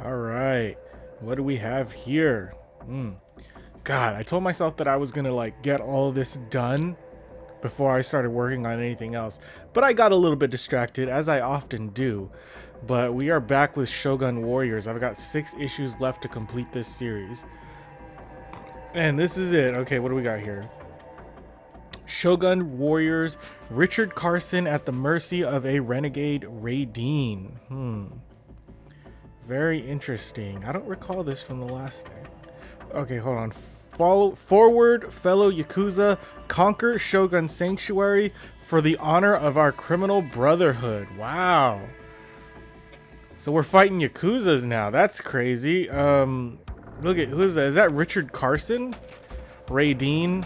All right. What do we have here? God, I told myself that I was gonna like get all this done before I started working on anything else, but I got a little bit distracted, as I often do. But we are back with Shogun Warriors. I've got 6 issues left to complete this series, and this is it. Okay, what do we got here? Shogun Warriors, Richard Carson at the mercy of a renegade Raideen. Very interesting. I don't recall this from the last day. Okay, hold on. Forward, fellow Yakuza, conquer Shogun Sanctuary for the honor of our criminal brotherhood. Wow. So we're fighting Yakuzas now. That's crazy. Look at, who is that? Is that Richard Carson? Raideen.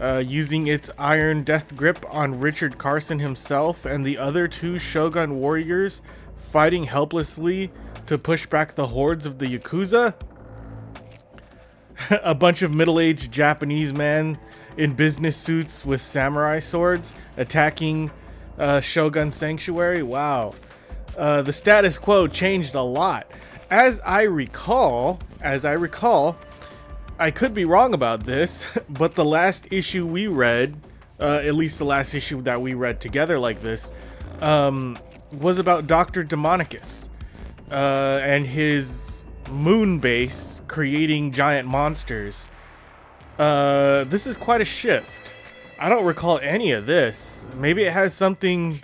Using its iron death grip on Richard Carson himself and the other 2 Shogun warriors fighting helplessly to push back the hordes of the Yakuza. A bunch of middle-aged Japanese men in business suits with samurai swords attacking Shogun Sanctuary. Wow. The status quo changed a lot. As I recall, I could be wrong about this, but the last issue we read, at least the last issue that we read together like this, was about Dr. Demonicus and his moon base creating giant monsters. This is quite a shift. I don't recall any of this. Maybe it has something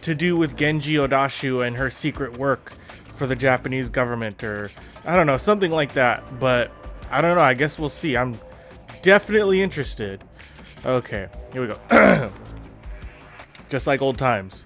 to do with Genji Odashu and her secret work for the Japanese government, or I don't know, something like that. But I don't know. I guess we'll see. I'm definitely interested. Okay, here we go. Just like old times.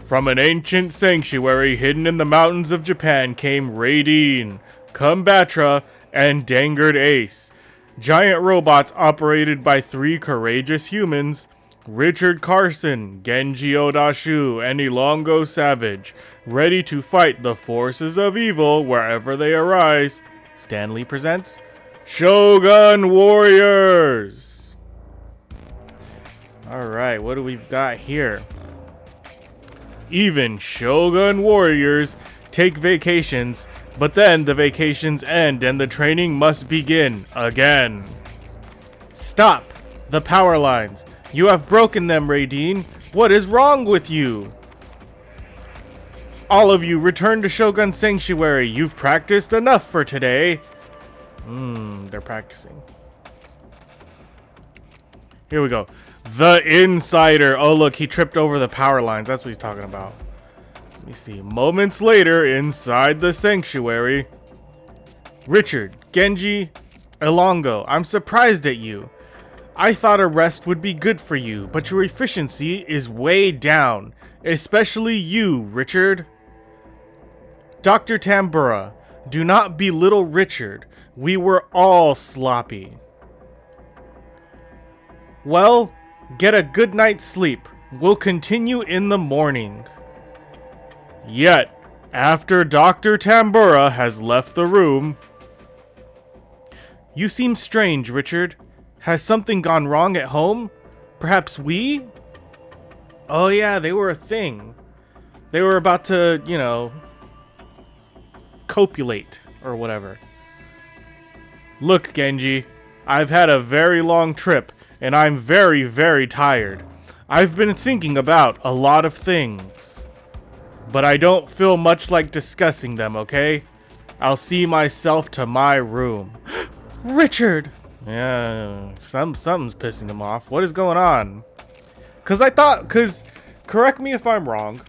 From an ancient sanctuary hidden in the mountains of Japan came Raideen, Kumbatra, and Dangard Ace. Giant robots operated by 3 courageous humans, Richard Carson, Genji Odashu, and Ilongo Savage, ready to fight the forces of evil wherever they arise. Stanley presents Shogun Warriors. Alright, what do we got here? Even Shogun Warriors take vacations, but then the vacations end and the training must begin again. Stop the power lines. You have broken them, Raideen. What is wrong with you? All of you return to Shogun Sanctuary. You've practiced enough for today. They're practicing. Here we go. The Insider. Oh, look, he tripped over the power lines. That's what he's talking about. Let me see. Moments later, inside the sanctuary. Richard, Genji, Ilongo, I'm surprised at you. I thought a rest would be good for you, but your efficiency is way down. Especially you, Richard. Dr. Tambura, do not belittle Richard. We were all sloppy. Well, get a good night's sleep. We'll continue in the morning. Yet, after Dr. Tambura has left the room... You seem strange, Richard. Has something gone wrong at home? Perhaps we? Oh yeah, they were a thing. They were about to, you know, copulate or whatever. Look, Genji, I've had a very long trip and I'm very, very tired. I've been thinking about a lot of things, but I don't feel much like discussing them, okay? I'll see myself to my room. Richard! Yeah, something's pissing him off. What is going on? Cause correct me if I'm wrong,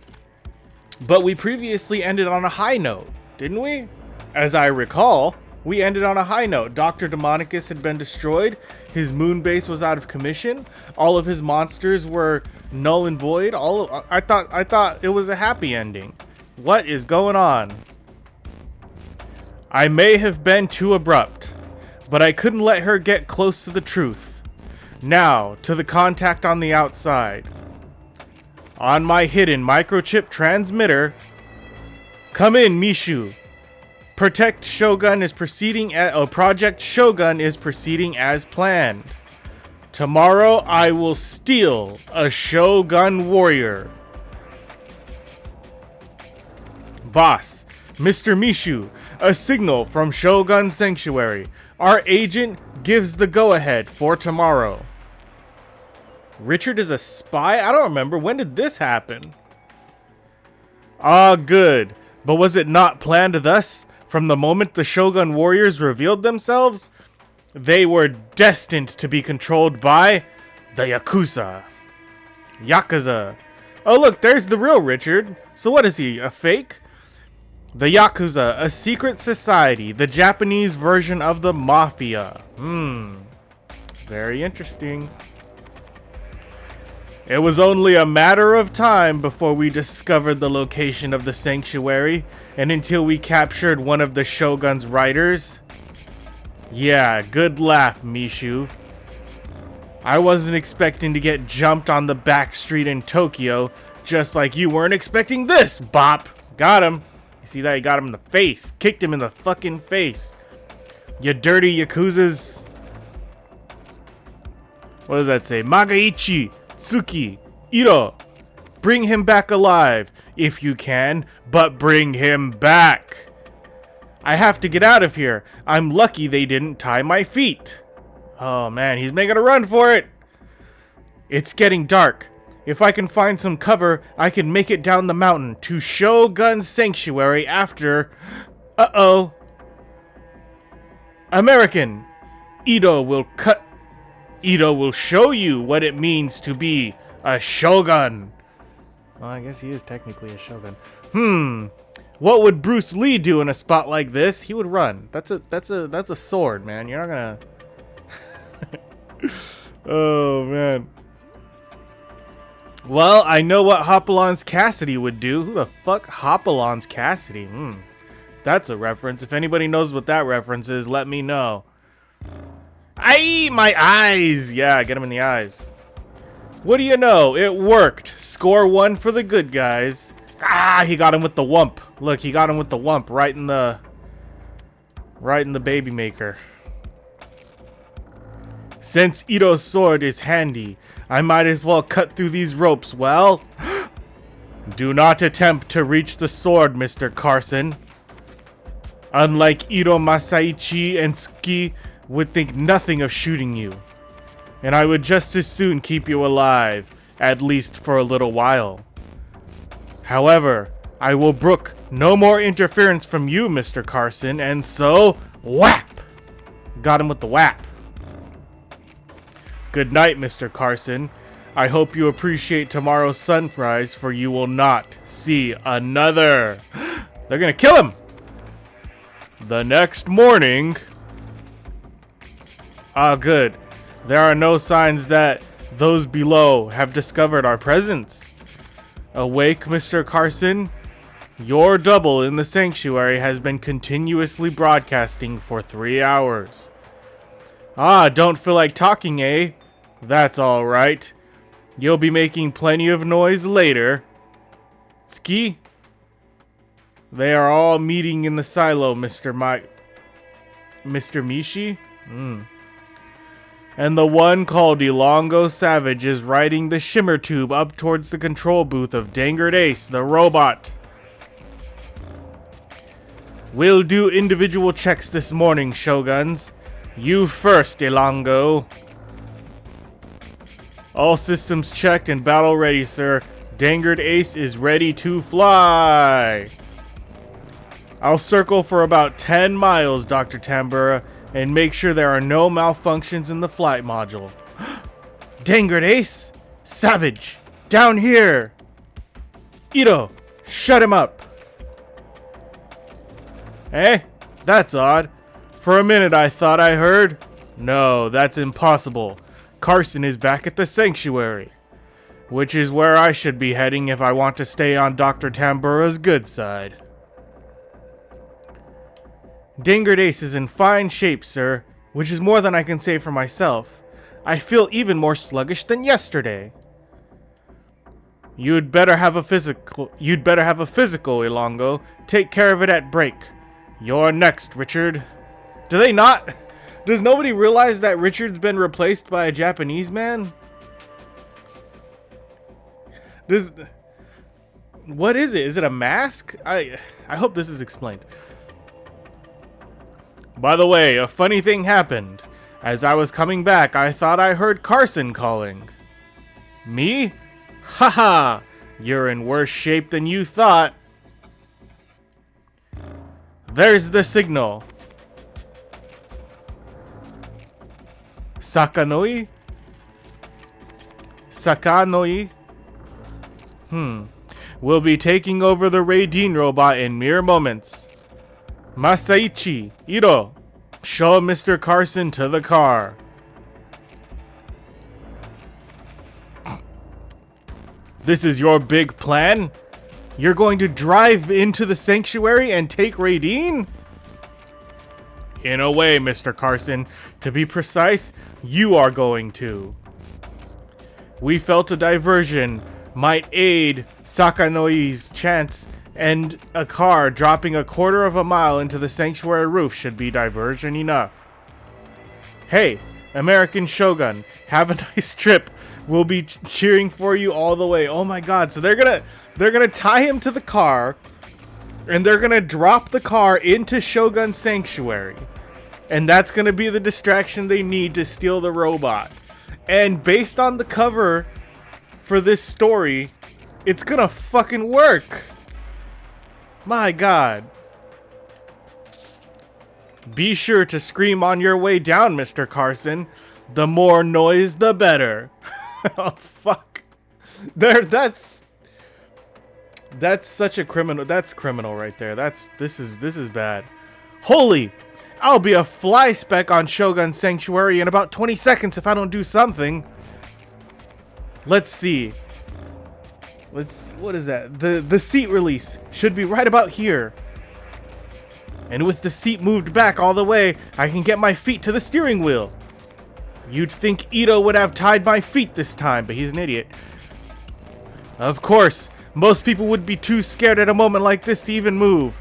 but we previously ended on a high note, didn't we? As I recall, we ended on a high note. Dr. Demonicus had been destroyed. His moon base was out of commission. All of his monsters were null and void. I thought it was a happy ending. What is going on? I may have been too abrupt, but I couldn't let her get close to the truth. Now, to the contact on the outside. On my hidden microchip transmitter. Come in, Mishu. Project Shogun is proceeding as planned. Tomorrow I will steal a Shogun warrior. Boss, Mr. Mishu, a signal from Shogun Sanctuary. Our agent gives the go-ahead for tomorrow. Richard is a spy? I don't remember. When did this happen? Ah, good. But was it not planned thus from the moment the Shogun warriors revealed themselves? They were destined to be controlled by the Yakuza. Yakuza. Oh, look, there's the real Richard. So what is he, a fake? The Yakuza, a secret society, the Japanese version of the Mafia. Very interesting. It was only a matter of time before we discovered the location of the sanctuary, and until we captured one of the Shogun's riders. Yeah, good laugh, Mishu. I wasn't expecting to get jumped on the back street in Tokyo, just like you weren't expecting this, Bop. Got him. You see that? He got him in the face. Kicked him in the fucking face. You dirty Yakuzas. What does that say? Magaichi, Tsuki, Iro. Bring him back alive, if you can, but bring him back. I have to get out of here. I'm lucky they didn't tie my feet. Oh man, he's making a run for it. It's getting dark. If I can find some cover, I can make it down the mountain to Shogun Sanctuary after... Uh-oh. American. Ito will show you what it means to be a shogun. Well, I guess he is technically a shogun. What would Bruce Lee do in a spot like this? He would run. That's a sword, man. You're not gonna... Oh, man. Well, I know what Hopalon's Cassidy would do. Who the fuck? Hopalon's Cassidy? That's a reference. If anybody knows what that reference is, let me know. Aye, my eyes! Yeah, get him in the eyes. What do you know? It worked. Score 1 for the good guys. Ah, he got him with the wump. Look, he got him with the wump right in the baby maker. Since Ito's sword is handy, I might as well cut through these ropes. Well, do not attempt to reach the sword, Mr. Carson. Unlike Ito, Masaichi and Tsuki would think nothing of shooting you. And I would just as soon keep you alive, at least for a little while. However, I will brook no more interference from you, Mr. Carson, and so, whap! Got him with the whap. Good night, Mr. Carson. I hope you appreciate tomorrow's sunrise, for you will not see another. They're gonna kill him! The next morning... Ah, good. There are no signs that those below have discovered our presence. Awake, Mr. Carson? Your double in the sanctuary has been continuously broadcasting for 3 hours. Ah, don't feel like talking, eh? That's all right. You'll be making plenty of noise later. Ski? They are all meeting in the silo, Mr. Mishi? And the one called Ilongo Savage is riding the shimmer tube up towards the control booth of Dangard Ace, the robot. We'll do individual checks this morning, Shoguns. You first, Ilongo. All systems checked and battle ready, sir. Dangard Ace is ready to fly. I'll circle for about 10 miles, Dr. Tambura, and make sure there are no malfunctions in the flight module. Dangard Ace? Savage! Down here! Ito, shut him up! Eh? That's odd. For a minute I thought I heard... No, that's impossible. Carson is back at the sanctuary. Which is where I should be heading if I want to stay on Dr. Tambura's good side. Dangard Ace is in fine shape, sir, which is more than I can say for myself. I feel even more sluggish than yesterday. You'd better have a physical, Ilongo. Take care of it at break. You're next, Richard. Do they not? Does nobody realize that Richard's been replaced by a Japanese man? What is it? Is it a mask? I hope this is explained. By the way, a funny thing happened. As I was coming back, I thought I heard Carson calling. Me? Haha! You're in worse shape than you thought. There's the signal. Sakanoi? Sakanoi? We'll be taking over the Raideen robot in mere moments. Masaichi, Iro, show Mr. Carson to the car. This is your big plan? You're going to drive into the sanctuary and take Raideen? In a way, Mr. Carson. To be precise, you are going to. We felt a diversion might aid Sakanoi's chance, and a car dropping a quarter of a mile into the sanctuary roof should be diversion enough. Hey, American Shogun, have a nice trip. We'll be cheering for you all the way. Oh my god, so they're gonna tie him to the car, and they're gonna drop the car into Shogun Sanctuary. And that's gonna be the distraction they need to steal the robot. And based on the cover for this story, it's gonna fucking work. My god. Be sure to scream on your way down, Mr. Carson. The more noise, the better. Oh, fuck. That's such a criminal. That's criminal right there. This is bad. Holy, I'll be a fly speck on Shogun Sanctuary in about 20 seconds if I don't do something. Let's see. What is that? The seat release should be right about here. And with the seat moved back all the way, I can get my feet to the steering wheel. You'd think Ito would have tied my feet this time, but he's an idiot. Of course, most people would be too scared at a moment like this to even move.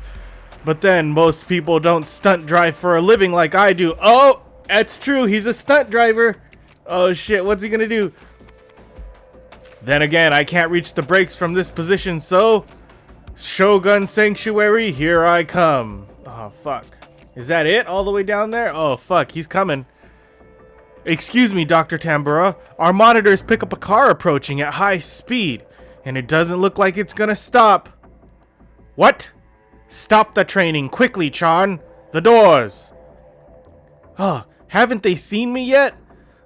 But then, most people don't stunt drive for a living like I do. Oh, that's true, he's a stunt driver. Oh shit, what's he gonna do? Then again, I can't reach the brakes from this position, so... Shogun Sanctuary, here I come. Oh, fuck. Is that it? All the way down there? Oh, fuck, he's coming. Excuse me, Dr. Tambura. Our monitors pick up a car approaching at high speed, and it doesn't look like it's gonna stop. What? Stop the training quickly, Chan. The doors. Oh, haven't they seen me yet?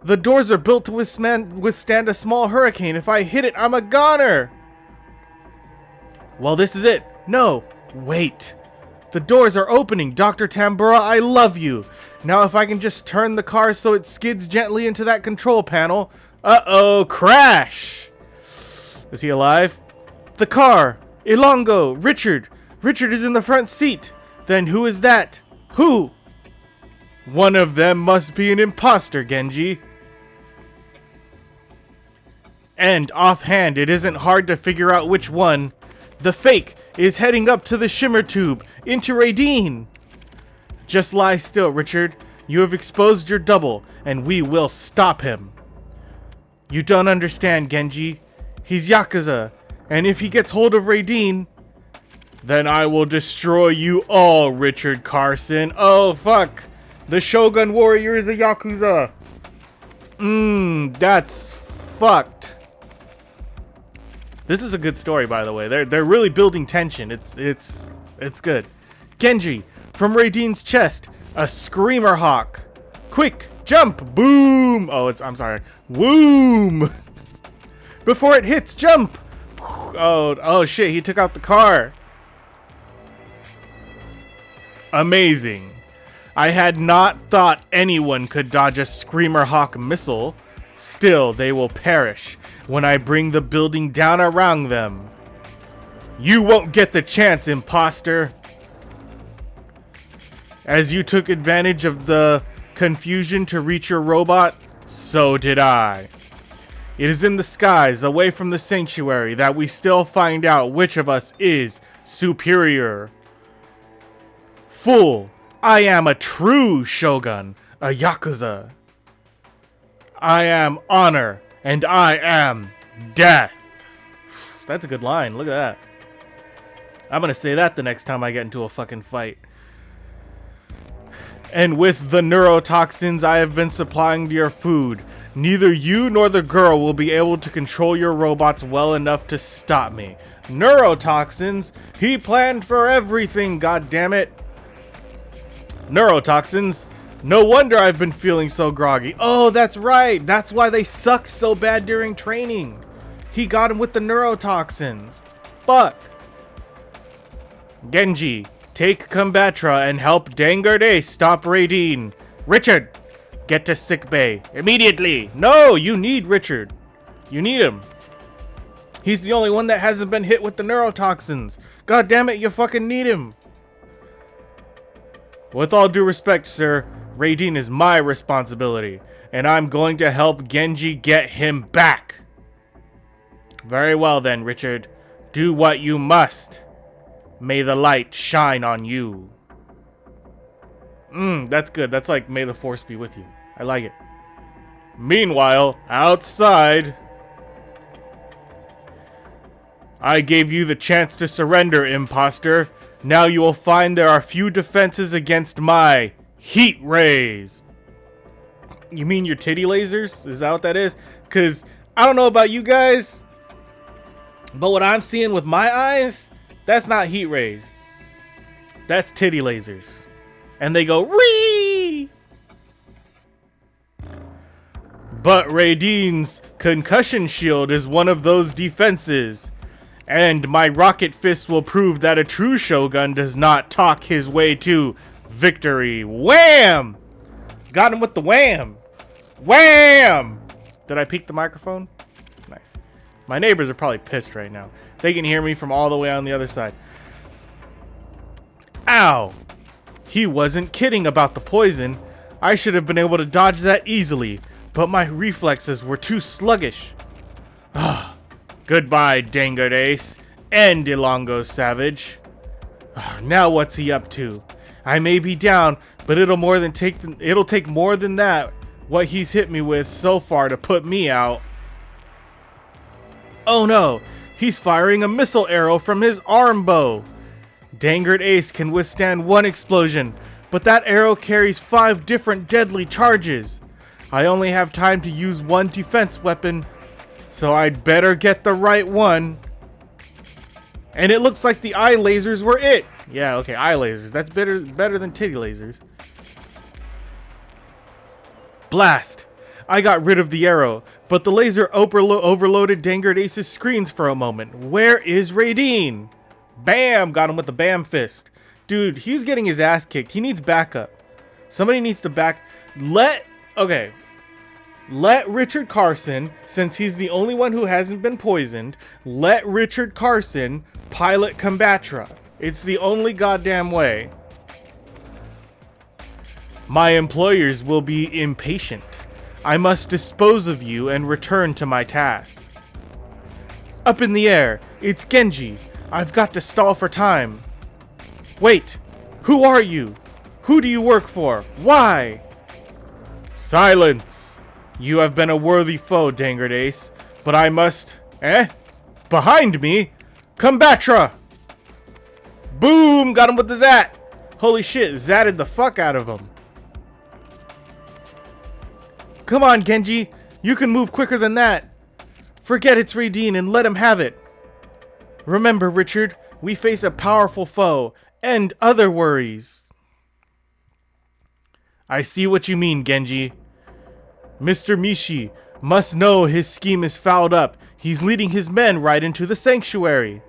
The doors are built to withstand a small hurricane. If I hit it, I'm a goner. Well, this is it. No, wait. The doors are opening. Dr. Tambura, I love you. Now if I can just turn the car so it skids gently into that control panel. Uh-oh, crash. Is he alive? The car. Ilongo. Richard. Richard is in the front seat. Then who is that? Who? One of them must be an imposter, Genji. And offhand, it isn't hard to figure out which one. The fake is heading up to the shimmer tube, into Raideen. Just lie still, Richard. You have exposed your double, and we will stop him. You don't understand, Genji. He's Yakuza, and if he gets hold of Raideen, then I will destroy you all, Richard Carson. Oh, fuck. The Shogun warrior is a Yakuza. That's fucked. This is a good story, by the way. They're really building tension. It's good. Genji, from Raideen's chest, a screamer hawk. Quick, jump, boom. Oh, I'm sorry. Woom. Before it hits, jump. Oh shit, he took out the car. Amazing. I had not thought anyone could dodge a screamer hawk missile. Still, they will perish when I bring the building down around them. You won't get the chance, imposter. As you took advantage of the confusion to reach your robot, so did I. It is in the skies, away from the sanctuary, that we still find out which of us is superior. Fool, I am a true Shogun, a Yakuza. I am honor, and I am death. That's a good line. Look at that. I'm gonna say that the next time I get into a fucking fight. And with the neurotoxins I have been supplying to your food, neither you nor the girl will be able to control your robots well enough to stop me. Neurotoxins? He planned for everything, goddammit. Neurotoxins? No wonder I've been feeling so groggy. Oh, that's right. That's why they sucked so bad during training. He got him with the neurotoxins. Fuck. Genji, take Combatra and help Dangerde stop Raideen. Richard, get to sickbay immediately. No, you need Richard. You need him. He's the only one that hasn't been hit with the neurotoxins. God damn it, you fucking need him. With all due respect, sir, Raideen is my responsibility, and I'm going to help Genji get him back. Very well then, Richard. Do what you must. May the light shine on you. That's good. That's like, may the force be with you. I like it. Meanwhile, outside, I gave you the chance to surrender, imposter. Now you will find there are few defenses against my heat rays. You mean your titty lasers? Is that what that is? Because I don't know about you guys, but what I'm seeing with my eyes, that's not heat rays. That's titty lasers. And they go, wee! But Raideen's concussion shield is one of those defenses. And my rocket fist will prove that a true Shogun does not talk his way to victory. Wham! Got him with the wham! Wham! Did I peek the microphone? Nice. My neighbors are probably pissed right now. They can hear me from all the way on the other side. Ow! He wasn't kidding about the poison. I should have been able to dodge that easily, but my reflexes were too sluggish. Goodbye, Dangard Ace and Ilongo Savage. Now what's he up to? I may be down, but it'll take more than that. What he's hit me with so far to put me out. Oh no, he's firing a missile arrow from his arm bow. Dangard Ace can withstand one explosion, but that arrow carries 5 different deadly charges. I only have time to use one defense weapon, so I'd better get the right one. And it looks like the eye lasers were it. Yeah, okay, eye lasers. That's better than titty lasers. Blast! I got rid of the arrow, but the laser overloaded Dangard Ace's screens for a moment. Where is Raideen? Bam! Got him with the bam fist. Dude, he's getting his ass kicked. He needs backup. Somebody needs to Let Richard Carson, since he's the only one who hasn't been poisoned, let Richard Carson pilot Combatra. It's the only goddamn way. My employers will be impatient. I must dispose of you and return to my task. Up in the air, it's Genji. I've got to stall for time. Wait, who are you? Who do you work for? Why? Silence. You have been a worthy foe, Dangard Ace, but I must... Behind me? Combatra! Boom! Got him with the Zat! Holy shit, Zatted the fuck out of him. Come on, Genji. You can move quicker than that. Forget it's Raideen and let him have it. Remember, Richard, we face a powerful foe and other worries. I see what you mean, Genji. Mr. Mishi must know his scheme is fouled up. He's leading his men right into the sanctuary.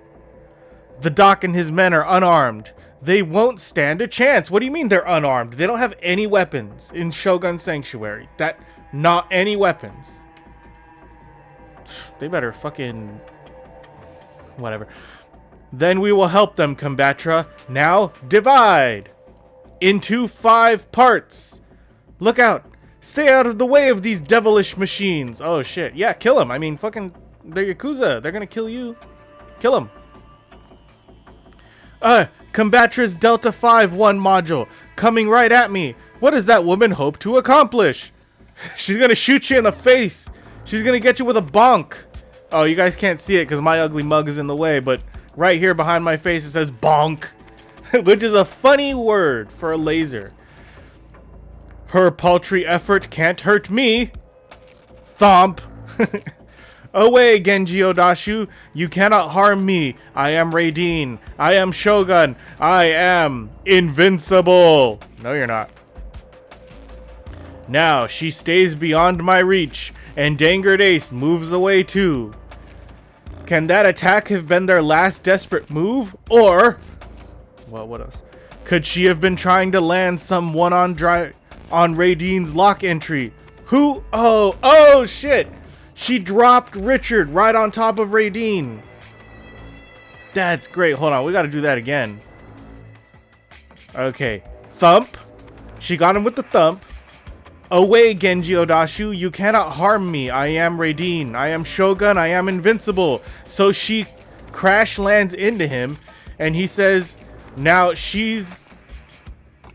The Doc and his men are unarmed. They won't stand a chance. What do you mean they're unarmed? They don't have any weapons in Shogun Sanctuary. Not any weapons. They better fucking... whatever. Then we will help them, Combatra. Now, divide! Into 5 parts! Look out! Stay out of the way of these devilish machines! Oh shit, yeah, kill them! I mean, fucking... they're Yakuza, they're gonna kill you. Kill them. Combatra's Delta 5-1 module, coming right at me! What does that woman hope to accomplish? She's gonna shoot you in the face! She's gonna get you with a bonk! Oh, you guys can't see it because my ugly mug is in the way, but Right here behind my face it says bonk, which is a funny word for a laser. Her paltry effort can't hurt me. Thump. Away, Genji Odashu. You cannot harm me. I am Raiden. I am Shogun. I am invincible. No, you're not. Now, she stays beyond my reach, and Dangered Ace moves away too. Can that attack have been their last desperate move? Or, well, what else? Could she have been trying to land someone on Raiden's lock entry? Who? Oh, shit. She dropped Richard right on top of Raiden. That's great. Hold on. We got to do that again. Okay. Thump. She got him with the thump. Away, Genji Odashu. You cannot harm me. I am Raiden. I am Shogun. I am invincible. So she crash lands into him. And he says, now she's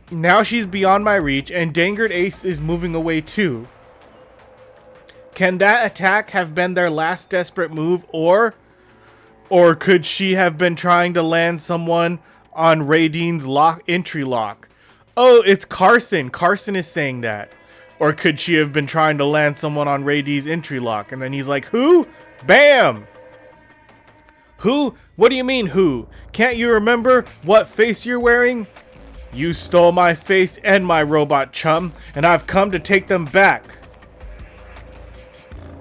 beyond my reach. And Dangered Ace is moving away too. Can that attack have been their last desperate move, or could she have been trying to land someone on Raiden's entry lock? Oh, it's Carson. Carson is saying that. Or could she have been trying to land someone on Raiden's entry lock? And then he's like, who? Bam! Who? What do you mean, who? Can't you remember what face you're wearing? You stole my face and my robot chum, and I've come to take them back.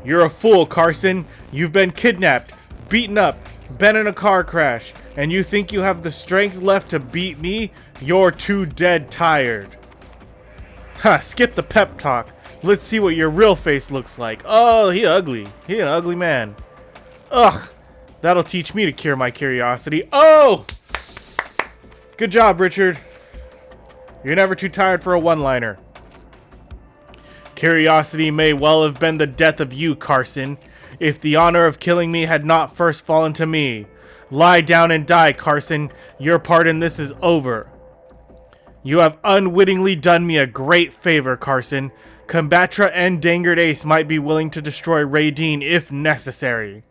You're a fool, Carson. You've been kidnapped, beaten up, been in a car crash, and you think you have the strength left to beat me? You're too dead tired. Ha, skip the pep talk. Let's see what your real face looks like. Oh, he ugly. He an ugly man. Ugh, that'll teach me to cure my curiosity. Oh! Good job, Richard. You're never too tired for a one-liner. Curiosity may well have been the death of you, Carson, if the honor of killing me had not first fallen to me. Lie down and die, Carson. Your part in this is over. You have unwittingly done me a great favor, Carson. Combatra and Dangered Ace might be willing to destroy Raiden if necessary.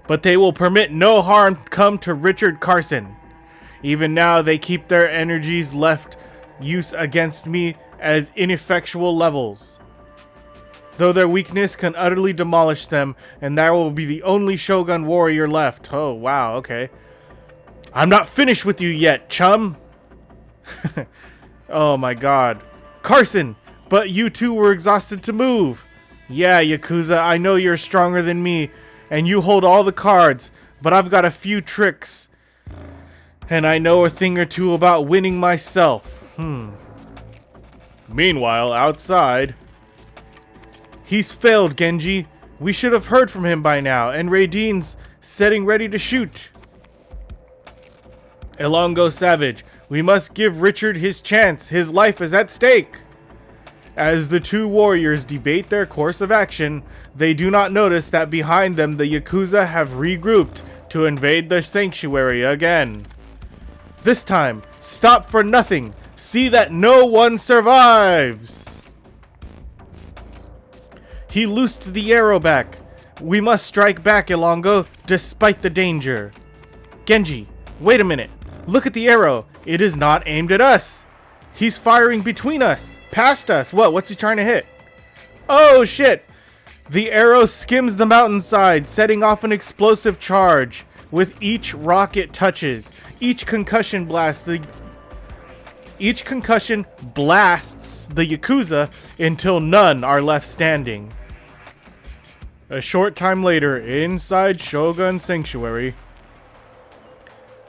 But they will permit no harm come to Richard Carson. Even now, they keep their energies left use against me as ineffectual levels. Though their weakness can utterly demolish them, and that will be the only Shogun warrior left. Oh, wow, okay. I'm not finished with you yet, chum. Oh my god. Carson, but you two were exhausted to move. Yeah, Yakuza, I know you're stronger than me, and you hold all the cards, but I've got a few tricks. And I know a thing or two about winning myself. Meanwhile, outside... He's failed, Genji. We should have heard from him by now, and Raiden's setting ready to shoot. Elongo Savage, we must give Richard his chance. His life is at stake. As the two warriors debate their course of action, they do not notice that behind them the Yakuza have regrouped to invade the sanctuary again. This time, stop for nothing. See that no one survives. He loosed the arrow back. We must strike back, Elongo, despite the danger. Genji, wait a minute. Look at the arrow. It is not aimed at us. He's firing between us. Past us. What's he trying to hit? Oh, shit. The arrow skims the mountainside, setting off an explosive charge. With each rock it touches, each concussion blasts the Yakuza until none are left standing. A short time later, inside Shogun Sanctuary.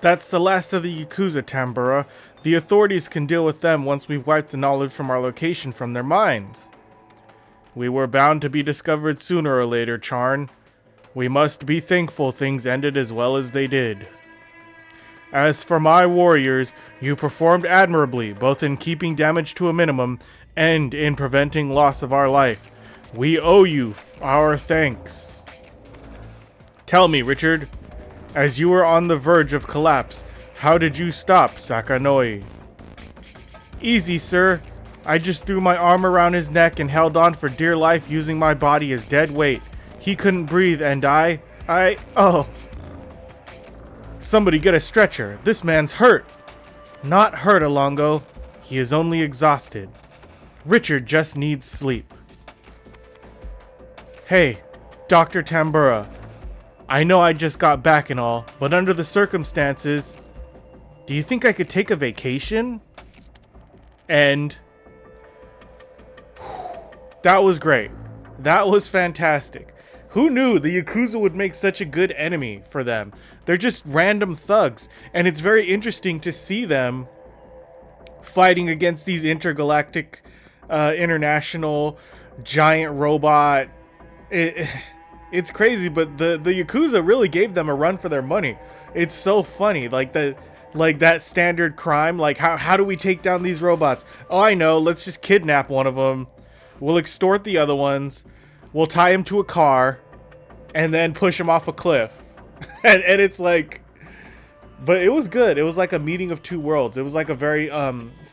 That's the last of the Yakuza, Tambura. The authorities can deal with them once we've wiped the knowledge from our location from their minds. We were bound to be discovered sooner or later, Charn. We must be thankful things ended as well as they did. As for my warriors, you performed admirably, both in keeping damage to a minimum and in preventing loss of our life. We owe you our thanks. Tell me, Richard, as you were on the verge of collapse, how did you stop Sakanoi? Easy, sir. I just threw my arm around his neck and held on for dear life using my body as dead weight. He couldn't breathe and oh. Somebody get a stretcher. This man's hurt. Not hurt, Alongo. He is only exhausted. Richard just needs sleep. Hey, Dr. Tambura. I know I just got back and all, but under the circumstances, do you think I could take a vacation? And that was great. That was fantastic. Who knew the Yakuza would make such a good enemy for them? They're just random thugs, and it's very interesting to see them fighting against these intergalactic, international, giant robot. It's crazy, but the Yakuza really gave them a run for their money. It's so funny, like that standard crime. Like how do we take down these robots? Oh, I know. Let's just kidnap one of them. We'll extort the other ones. We'll tie him to a car, and then push him off a cliff. and it's like, but it was good. It was like a meeting of two worlds. It was like a very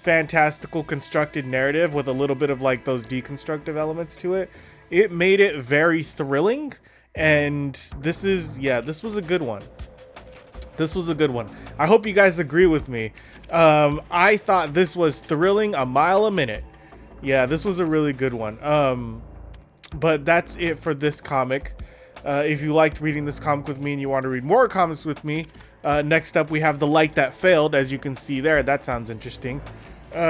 fantastical constructed narrative with a little bit of like those deconstructive elements to it. It made it very thrilling, and this was a good one. This was a good one. I hope you guys agree with me. I thought this was thrilling a mile a minute. Yeah, this was a really good one. But that's it for this comic. If you liked reading this comic with me and you want to read more comics with me, next up we have The Light That Failed, as you can see there. That sounds interesting.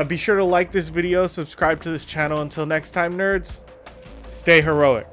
Be sure to like this video, subscribe to this channel. Until next time, nerds, stay heroic.